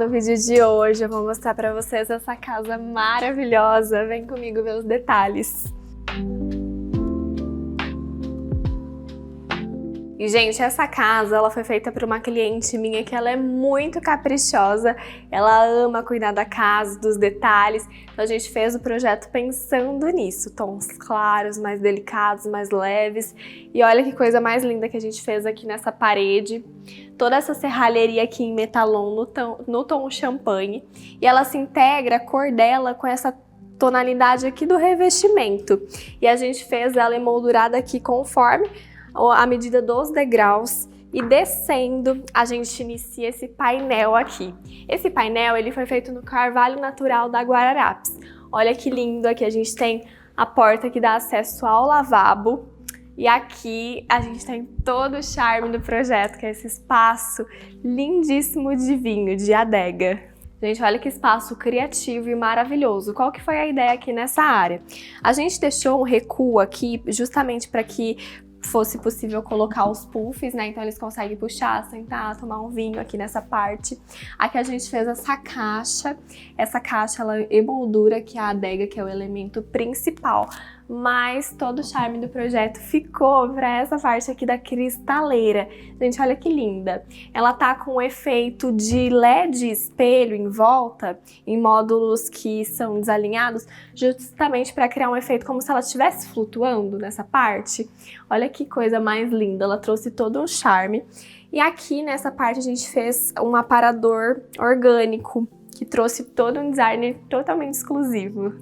no vídeo de hoje eu vou mostrar pra vocês essa casa maravilhosa. Vem comigo ver os detalhes. E, gente, essa casa, ela foi feita por uma cliente minha que ela é muito caprichosa, ela ama cuidar da casa, dos detalhes, então a gente fez o projeto pensando nisso, tons claros, mais delicados, mais leves, e olha que coisa mais linda que a gente fez aqui nessa parede, toda essa serralheria aqui em metalon no tom champanhe, e ela se integra, a cor dela, com essa tonalidade aqui do revestimento, e a gente fez ela emoldurada aqui conforme a medida dos degraus e descendo a gente inicia esse painel aqui. Esse painel ele foi feito no carvalho natural da Guararapes. Olha que lindo, aqui a gente tem a porta que dá acesso ao lavabo e aqui a gente tem todo o charme do projeto, que é esse espaço lindíssimo de vinho, de adega. Gente, olha que espaço criativo e maravilhoso. Qual que foi a ideia aqui nessa área? A gente deixou um recuo aqui justamente para que fosse possível colocar os puffs, né? Então eles conseguem puxar, sentar, tomar um vinho aqui nessa parte. Aqui a gente fez essa caixa ela emoldura aqui a adega, que é o elemento principal, mas todo o charme do projeto ficou para essa parte aqui da cristaleira. Gente, olha que linda! Ela tá com um efeito de LED espelho em volta, em módulos que são desalinhados, justamente para criar um efeito como se ela estivesse flutuando nessa parte. Olha que coisa mais linda, ela trouxe todo um charme. E aqui nessa parte a gente fez um aparador orgânico, que trouxe todo um design totalmente exclusivo.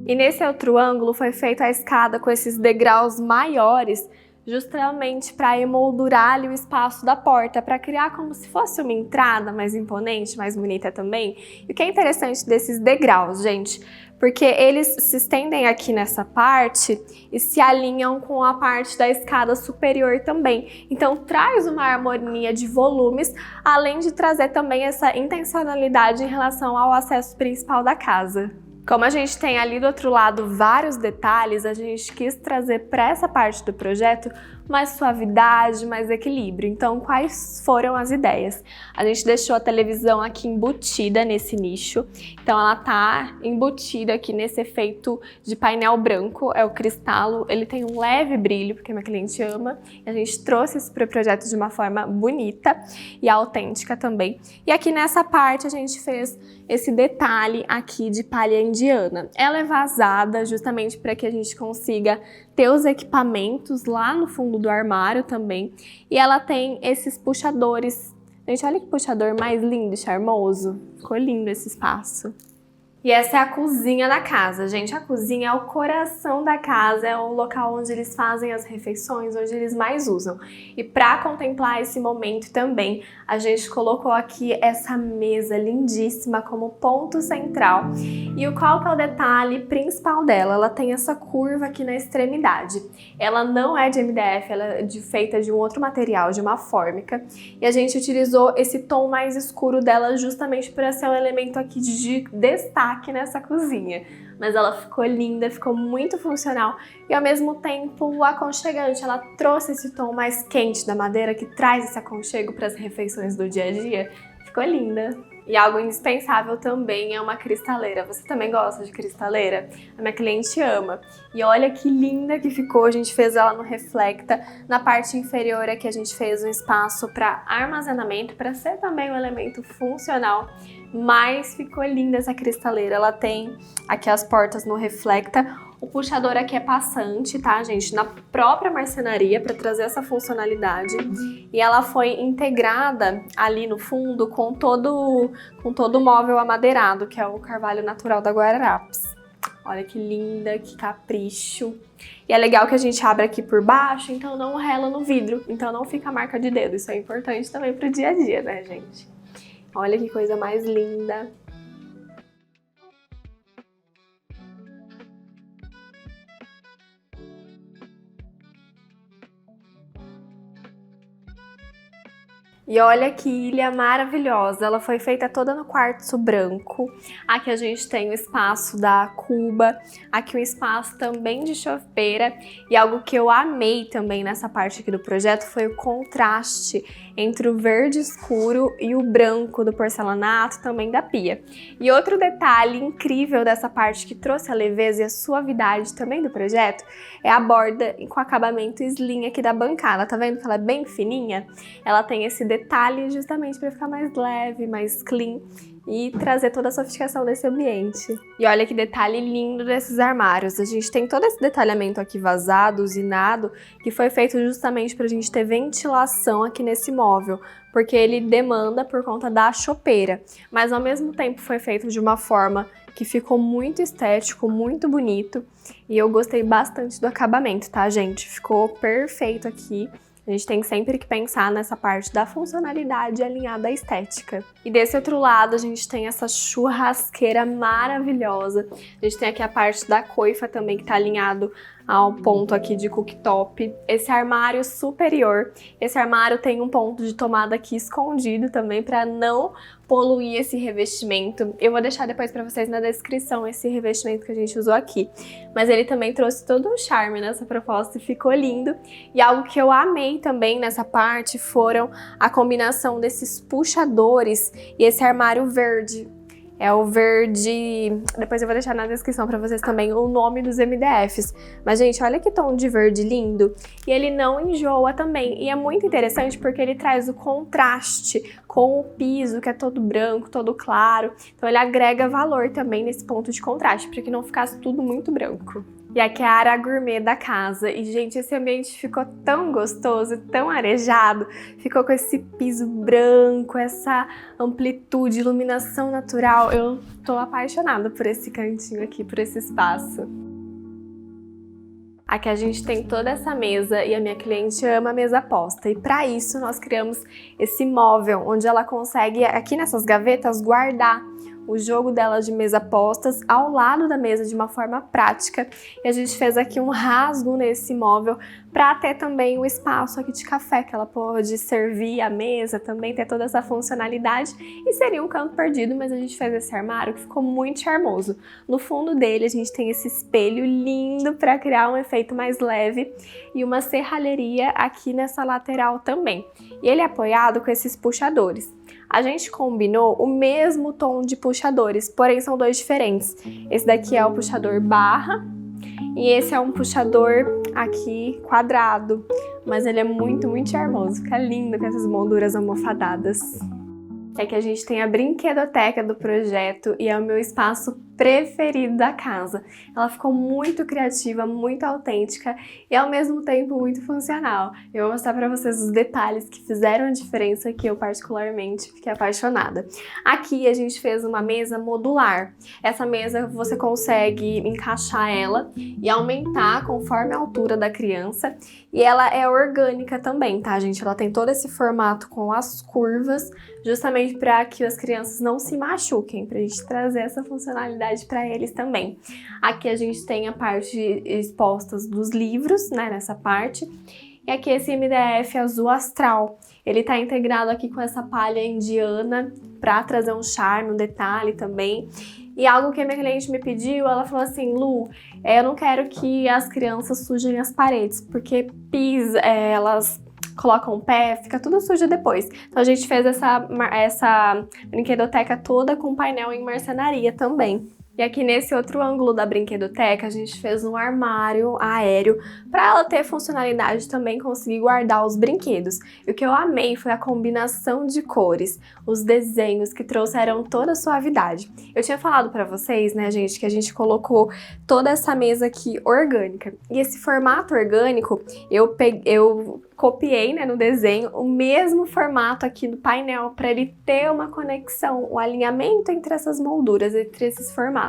E nesse outro ângulo foi feita a escada com esses degraus maiores, justamente para emoldurar ali o espaço da porta, para criar como se fosse uma entrada mais imponente, mais bonita também. E o que é interessante desses degraus, gente, porque eles se estendem aqui nessa parte e se alinham com a parte da escada superior também. Então traz uma harmonia de volumes, além de trazer também essa intencionalidade em relação ao acesso principal da casa. Como a gente tem ali do outro lado vários detalhes, a gente quis trazer para essa parte do projeto mais suavidade, mais equilíbrio. Então, quais foram as ideias? A gente deixou a televisão aqui embutida nesse nicho. Então, ela tá embutida aqui nesse efeito de painel branco, é o cristalo. Ele tem um leve brilho, porque minha cliente ama. E a gente trouxe isso para o projeto de uma forma bonita e autêntica também. E aqui nessa parte a gente fez esse detalhe aqui de palha indiana. Ela é vazada justamente para que a gente consiga ter os equipamentos lá no fundo do armário também. E ela tem esses puxadores. Gente, olha que puxador mais lindo e charmoso. Ficou lindo esse espaço. E essa é a cozinha da casa, gente. A cozinha é o coração da casa, é o local onde eles fazem as refeições, onde eles mais usam. E para contemplar esse momento também, a gente colocou aqui essa mesa lindíssima como ponto central. E qual que é o detalhe principal dela? Ela tem essa curva aqui na extremidade. Ela não é de MDF, ela é feita de um outro material, de uma fórmica. E a gente utilizou esse tom mais escuro dela justamente para ser um elemento aqui de destaque nessa cozinha, mas ela ficou linda, ficou muito funcional e ao mesmo tempo aconchegante. Ela trouxe esse tom mais quente da madeira que traz esse aconchego para as refeições do dia a dia. Ficou linda. E algo indispensável também é uma cristaleira. Você também gosta de cristaleira? A minha cliente ama. E olha que linda que ficou, a gente fez ela no Reflecta. Na parte inferior aqui a gente fez um espaço para armazenamento, para ser também um elemento funcional. Mas ficou linda essa cristaleira. Ela tem aqui as portas no Reflecta. O puxador aqui é passante, tá, gente? Na própria marcenaria, para trazer essa funcionalidade. E ela foi integrada ali no fundo com todo o móvel amadeirado, que é o carvalho natural da Guararapes. Olha que linda, que capricho. E é legal que a gente abre aqui por baixo, então não rela no vidro. Então não fica a marca de dedo. Isso é importante também pro dia a dia, né, gente? Olha que coisa mais linda. E olha que ilha maravilhosa, ela foi feita toda no quartzo branco. Aqui a gente tem o espaço da cuba, aqui um espaço também de chopeira. E algo que eu amei também nessa parte aqui do projeto foi o contraste entre o verde escuro e o branco do porcelanato, também da pia. E outro detalhe incrível dessa parte que trouxe a leveza e a suavidade também do projeto é a borda com acabamento slim aqui da bancada. Tá vendo que ela é bem fininha? Ela tem esse detalhe justamente para ficar mais leve, mais clean e trazer toda a sofisticação desse ambiente. E olha que detalhe lindo desses armários. A gente tem todo esse detalhamento aqui vazado, usinado, que foi feito justamente para a gente ter ventilação aqui nesse móvel, porque ele demanda por conta da chopeira, mas ao mesmo tempo foi feito de uma forma que ficou muito estético, muito bonito, e eu gostei bastante do acabamento, tá, gente? Ficou perfeito aqui. A gente tem sempre que pensar nessa parte da funcionalidade alinhada à estética. E desse outro lado, a gente tem essa churrasqueira maravilhosa. A gente tem aqui a parte da coifa também, que tá alinhado ao ponto aqui de cooktop. Esse armário superior. Esse armário tem um ponto de tomada aqui escondido também, para não poluir esse revestimento. Eu vou deixar depois para vocês na descrição esse revestimento que a gente usou aqui. Mas ele também trouxe todo um charme nessa proposta e ficou lindo. E algo que eu amei também nessa parte foram a combinação desses puxadores e esse armário verde. É o verde... Depois eu vou deixar na descrição pra vocês também o nome dos MDFs. Mas, gente, olha que tom de verde lindo. E ele não enjoa também. E é muito interessante porque ele traz o contraste com o piso, que é todo branco, todo claro. Então ele agrega valor também nesse ponto de contraste, para que não ficasse tudo muito branco. E aqui é a área gourmet da casa. E, gente, esse ambiente ficou tão gostoso, tão arejado. Ficou com esse piso branco, essa amplitude, iluminação natural. Eu tô apaixonada por esse cantinho aqui, por esse espaço. Aqui a gente tem toda essa mesa e a minha cliente ama a mesa posta. E para isso nós criamos esse móvel, onde ela consegue, aqui nessas gavetas, guardar o jogo dela de mesa postas ao lado da mesa de uma forma prática. E a gente fez aqui um rasgo nesse móvel para ter também o espaço aqui de café, que ela pode servir a mesa também, ter toda essa funcionalidade. E seria um canto perdido, mas a gente fez esse armário que ficou muito charmoso. No fundo dele a gente tem esse espelho lindo para criar um efeito mais leve e uma serralheria aqui nessa lateral também. E ele é apoiado com esses puxadores. A gente combinou o mesmo tom de puxadores, porém são dois diferentes. Esse daqui é o puxador barra e esse é um puxador aqui quadrado, mas ele é muito, muito charmoso, fica lindo com essas molduras almofadadas. É que a gente tem a brinquedoteca do projeto e é o meu espaço preferido da casa. Ela ficou muito criativa, muito autêntica e ao mesmo tempo muito funcional. Eu vou mostrar para vocês os detalhes que fizeram a diferença, que eu particularmente fiquei apaixonada. Aqui a gente fez uma mesa modular. Essa mesa você consegue encaixar ela e aumentar conforme a altura da criança, e ela é orgânica também, tá, gente? Ela tem todo esse formato com as curvas, justamente para que as crianças não se machuquem, para a gente trazer essa funcionalidade para eles também. Aqui a gente tem a parte expostas dos livros, né, nessa parte. E aqui esse MDF azul astral. Ele tá integrado aqui com essa palha indiana para trazer um charme, um detalhe também. E algo que a minha cliente me pediu, ela falou assim: Lu, eu não quero que as crianças sujem as paredes, porque elas colocam o pé, fica tudo sujo depois. Então a gente fez essa brinquedoteca toda com painel em marcenaria também. E aqui nesse outro ângulo da brinquedoteca a gente fez um armário aéreo para ela ter funcionalidade também, conseguir guardar os brinquedos. E o que eu amei foi a combinação de cores, os desenhos que trouxeram toda a suavidade. Eu tinha falado para vocês, né, gente, que a gente colocou toda essa mesa aqui orgânica. E esse formato orgânico eu copiei, né, no desenho o mesmo formato aqui no painel para ele ter uma conexão, um alinhamento entre essas molduras, entre esses formatos.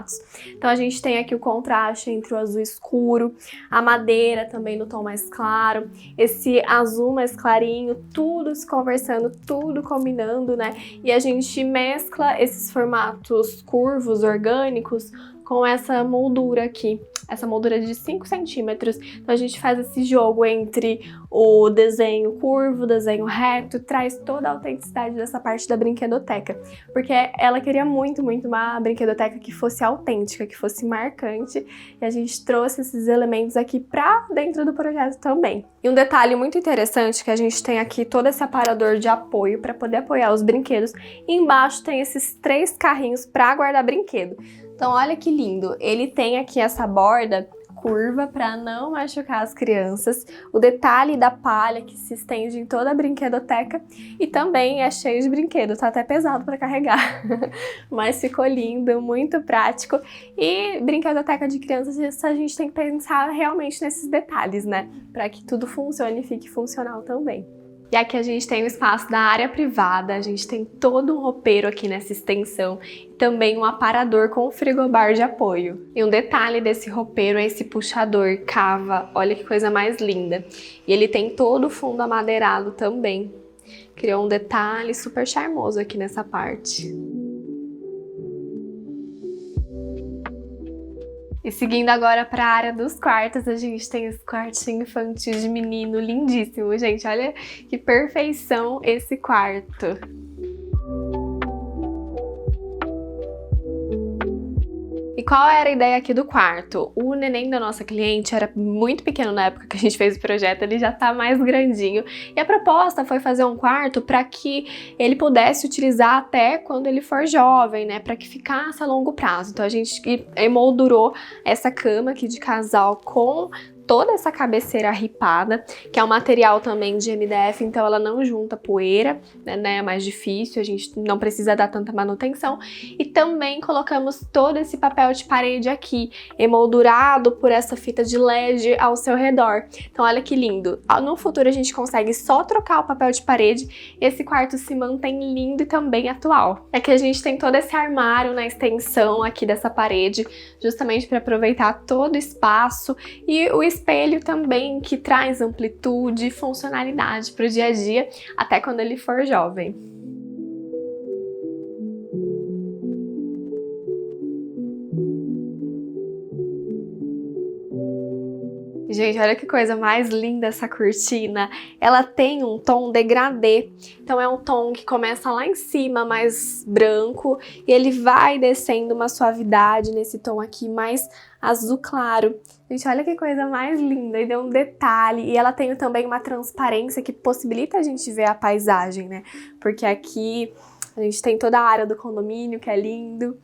Então a gente tem aqui o contraste entre o azul escuro, a madeira também no tom mais claro, esse azul mais clarinho, tudo se conversando, tudo combinando, né? E a gente mescla esses formatos curvos, orgânicos, com essa moldura aqui, essa moldura de 5 centímetros. Então a gente faz esse jogo entre o desenho curvo, o desenho reto, traz toda a autenticidade dessa parte da brinquedoteca. Porque ela queria muito uma brinquedoteca que fosse autêntica, que fosse marcante, e a gente trouxe esses elementos aqui pra dentro do projeto também. E um detalhe muito interessante que a gente tem aqui todo esse aparador de apoio para poder apoiar os brinquedos, e embaixo tem esses 3 carrinhos para guardar brinquedo. Então olha que lindo, ele tem aqui essa borda curva para não machucar as crianças, o detalhe da palha que se estende em toda a brinquedoteca e também é cheio de brinquedo, tá até pesado para carregar, mas ficou lindo, muito prático. E brinquedoteca de crianças, a gente tem que pensar realmente nesses detalhes, né, para que tudo funcione e fique funcional também. E aqui a gente tem o espaço da área privada, a gente tem todo um roupeiro aqui nessa extensão e também um aparador com frigobar de apoio. E um detalhe desse roupeiro é esse puxador cava, olha que coisa mais linda. E ele tem todo o fundo amadeirado também. Criou um detalhe super charmoso aqui nessa parte. E seguindo agora para a área dos quartos, a gente tem esse quartinho infantil de menino lindíssimo, gente. Olha que perfeição esse quarto. E qual era a ideia aqui do quarto? O neném da nossa cliente era muito pequeno na época que a gente fez o projeto, ele já tá mais grandinho. E a proposta foi fazer um quarto para que ele pudesse utilizar até quando ele for jovem, né? Para que ficasse a longo prazo. Então a gente emoldurou essa cama aqui de casal com toda essa cabeceira ripada, que é um material também de MDF, então ela não junta poeira, né? É mais difícil, a gente não precisa dar tanta manutenção. E também colocamos todo esse papel de parede aqui, emoldurado por essa fita de LED ao seu redor. Então olha que lindo. No futuro a gente consegue só trocar o papel de parede e esse quarto se mantém lindo e também atual. É que a gente tem todo esse armário na extensão aqui dessa parede, justamente para aproveitar todo o espaço, e o espelho também, que traz amplitude e funcionalidade para o dia a dia, até quando ele for jovem. Gente, olha que coisa mais linda essa cortina. Ela tem um tom degradê, então é um tom que começa lá em cima, mais branco, e ele vai descendo uma suavidade nesse tom aqui mais azul claro. Gente, olha que coisa mais linda, e deu um detalhe. E ela tem também uma transparência que possibilita a gente ver a paisagem, né? Porque aqui a gente tem toda a área do condomínio, que é lindo.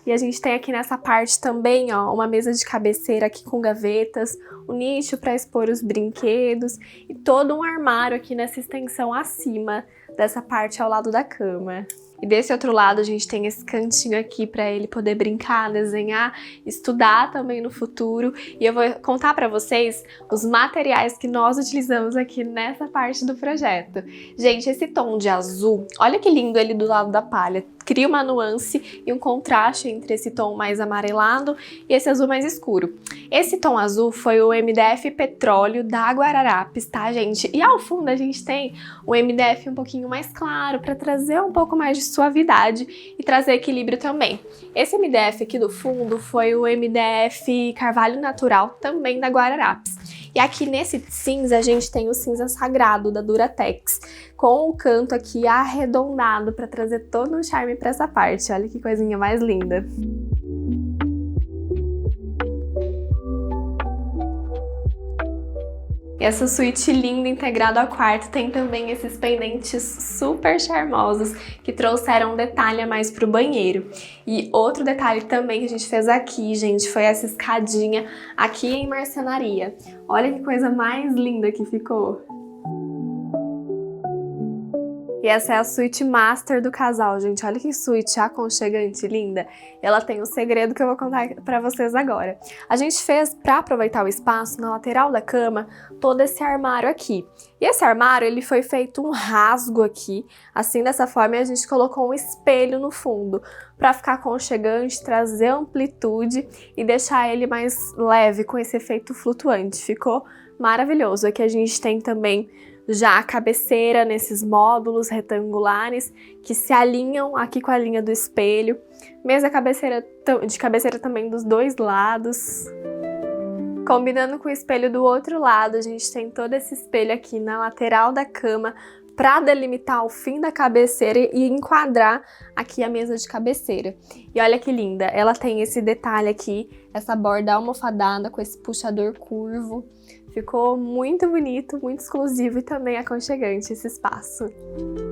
E a gente tem aqui nessa parte também, ó, uma mesa de cabeceira aqui com gavetas, um nicho para expor os brinquedos e todo um armário aqui nessa extensão acima dessa parte ao lado da cama. E desse outro lado a gente tem esse cantinho aqui para ele poder brincar, desenhar, estudar também no futuro. E eu vou contar para vocês os materiais que nós utilizamos aqui nessa parte do projeto. Gente, esse tom de azul, olha que lindo ele do lado da palha. Cria uma nuance e um contraste entre esse tom mais amarelado e esse azul mais escuro. Esse tom azul foi o MDF Petróleo da Guararapes, tá, gente? E ao fundo a gente tem o MDF um pouquinho mais claro para trazer um pouco mais de suavidade e trazer equilíbrio também. Esse MDF aqui do fundo foi o MDF Carvalho Natural, também da Guararapes. E aqui nesse cinza a gente tem o cinza sagrado da Duratex, com o canto aqui arredondado para trazer todo um charme para essa parte. Olha que coisinha mais linda. E essa suíte linda integrada ao quarto tem também esses pendentes super charmosos que trouxeram um detalhe a mais pro banheiro. E outro detalhe também que a gente fez aqui, gente, foi essa escadinha aqui em marcenaria. Olha que coisa mais linda que ficou! E essa é a suíte master do casal, gente. Olha que suíte aconchegante, linda. Ela tem um segredo que eu vou contar pra vocês agora. A gente fez, pra aproveitar o espaço, na lateral da cama, todo esse armário aqui. E esse armário, ele foi feito um rasgo aqui. Assim, dessa forma, a gente colocou um espelho no fundo, pra ficar aconchegante, trazer amplitude e deixar ele mais leve, com esse efeito flutuante. Ficou maravilhoso. Aqui a gente tem também já a cabeceira nesses módulos retangulares que se alinham aqui com a linha do espelho. Mesa de cabeceira também dos dois lados. Combinando com o espelho do outro lado, a gente tem todo esse espelho aqui na lateral da cama para delimitar o fim da cabeceira e enquadrar aqui a mesa de cabeceira. E olha que linda, ela tem esse detalhe aqui, essa borda almofadada com esse puxador curvo. Ficou muito bonito, muito exclusivo e também aconchegante esse espaço.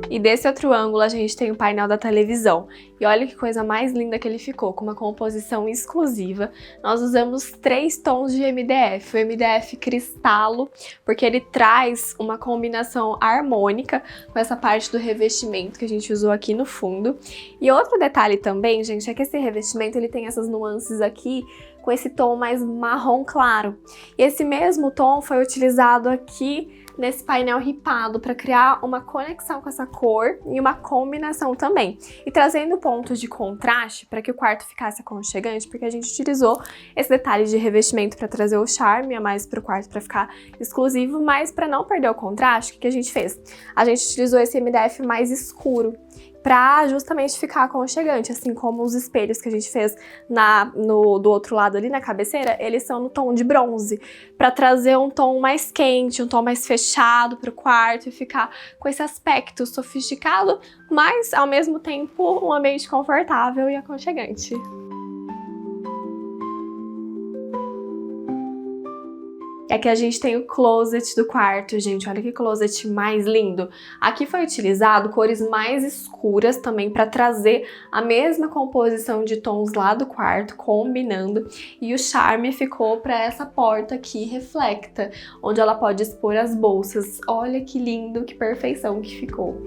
E desse outro ângulo a gente tem o painel da televisão. E olha que coisa mais linda que ele ficou, com uma composição exclusiva. Nós usamos 3 tons de MDF, o MDF Cristalo, porque ele traz uma combinação harmônica com essa parte do revestimento que a gente usou aqui no fundo. E outro detalhe também, gente, é que esse revestimento ele tem essas nuances aqui, com esse tom mais marrom claro. E esse mesmo tom foi utilizado aqui nesse painel ripado para criar uma conexão com essa cor e uma combinação também. E trazendo pontos de contraste para que o quarto ficasse aconchegante, porque a gente utilizou esse detalhe de revestimento para trazer o charme a mais para o quarto para ficar exclusivo, mas para não perder o contraste, o que a gente fez? A gente utilizou esse MDF mais escuro para justamente ficar aconchegante, assim como os espelhos que a gente fez do outro lado ali na cabeceira, eles são no tom de bronze, para trazer um tom mais quente, um tom mais fechado para o quarto e ficar com esse aspecto sofisticado, mas ao mesmo tempo um ambiente confortável e aconchegante. E aqui a gente tem o closet do quarto, gente, olha que closet mais lindo. Aqui foi utilizado cores mais escuras também para trazer a mesma composição de tons lá do quarto, combinando. E o charme ficou para essa porta aqui reflecta, onde ela pode expor as bolsas. Olha que lindo, que perfeição que ficou.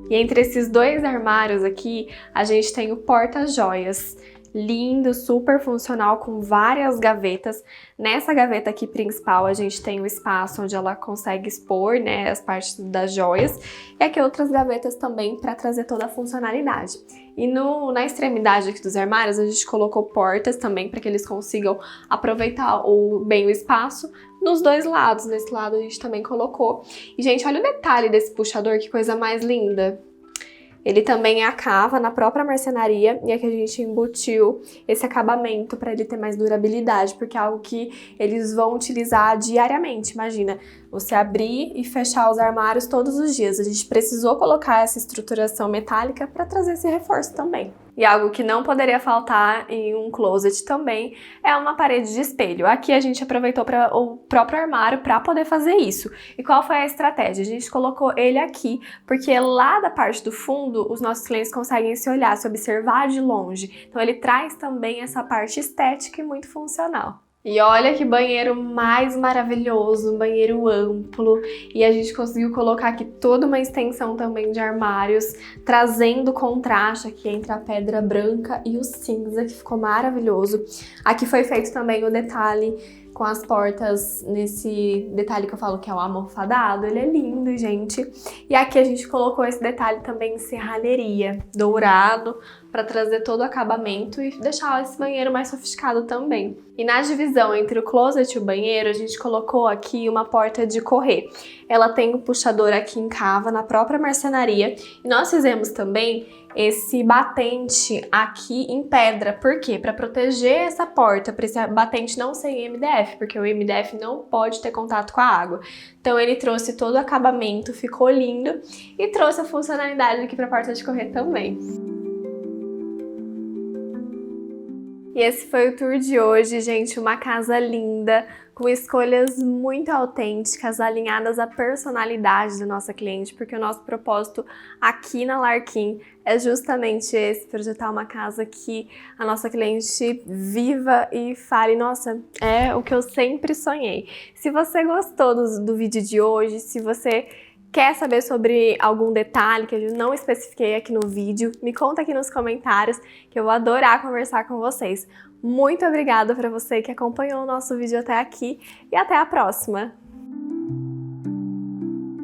E entre esses 2 armários aqui, a gente tem o porta-joias. Lindo, super funcional, com várias gavetas. Nessa gaveta aqui principal, a gente tem o espaço onde ela consegue expor, né, as partes das joias. E aqui outras gavetas também para trazer toda a funcionalidade. E na extremidade aqui dos armários, a gente colocou portas também para que eles consigam aproveitar bem o espaço. Nos 2 lados, nesse lado a gente também colocou. E, gente, olha o detalhe desse puxador, que coisa mais linda. Ele também é a cava na própria marcenaria e aqui a gente embutiu esse acabamento para ele ter mais durabilidade, porque é algo que eles vão utilizar diariamente. Imagina, você abrir e fechar os armários todos os dias. A gente precisou colocar essa estruturação metálica para trazer esse reforço também. E algo que não poderia faltar em um closet também é uma parede de espelho. Aqui a gente aproveitou o próprio armário para poder fazer isso. E qual foi a estratégia? A gente colocou ele aqui, porque lá da parte do fundo, os nossos clientes conseguem se olhar, se observar de longe. Então ele traz também essa parte estética e muito funcional. E olha que banheiro mais maravilhoso, um banheiro amplo, e a gente conseguiu colocar aqui toda uma extensão também de armários, trazendo contraste aqui entre a pedra branca e o cinza, que ficou maravilhoso. Aqui foi feito também o detalhe com as portas, nesse detalhe que eu falo que é o almofadado, ele é lindo, gente. E aqui a gente colocou esse detalhe também em serralheria, dourado, para trazer todo o acabamento e deixar esse banheiro mais sofisticado também. E na divisão entre o closet e o banheiro, a gente colocou aqui uma porta de correr. Ela tem um puxador aqui em cava, na própria marcenaria, e nós fizemos também esse batente aqui em pedra. Por quê? Para proteger essa porta, para esse batente não ser em MDF, porque o MDF não pode ter contato com a água. Então ele trouxe todo o acabamento, ficou lindo, e trouxe a funcionalidade aqui para a porta de correr também. E esse foi o tour de hoje, gente, uma casa linda, com escolhas muito autênticas, alinhadas à personalidade da nossa cliente, porque o nosso propósito aqui na Larkin é justamente esse, projetar uma casa que a nossa cliente viva e fale, nossa, é o que eu sempre sonhei. Se você gostou do vídeo de hoje, se você quer saber sobre algum detalhe que eu não especifiquei aqui no vídeo, me conta aqui nos comentários que eu vou adorar conversar com vocês. Muito obrigada para você que acompanhou o nosso vídeo até aqui e até a próxima!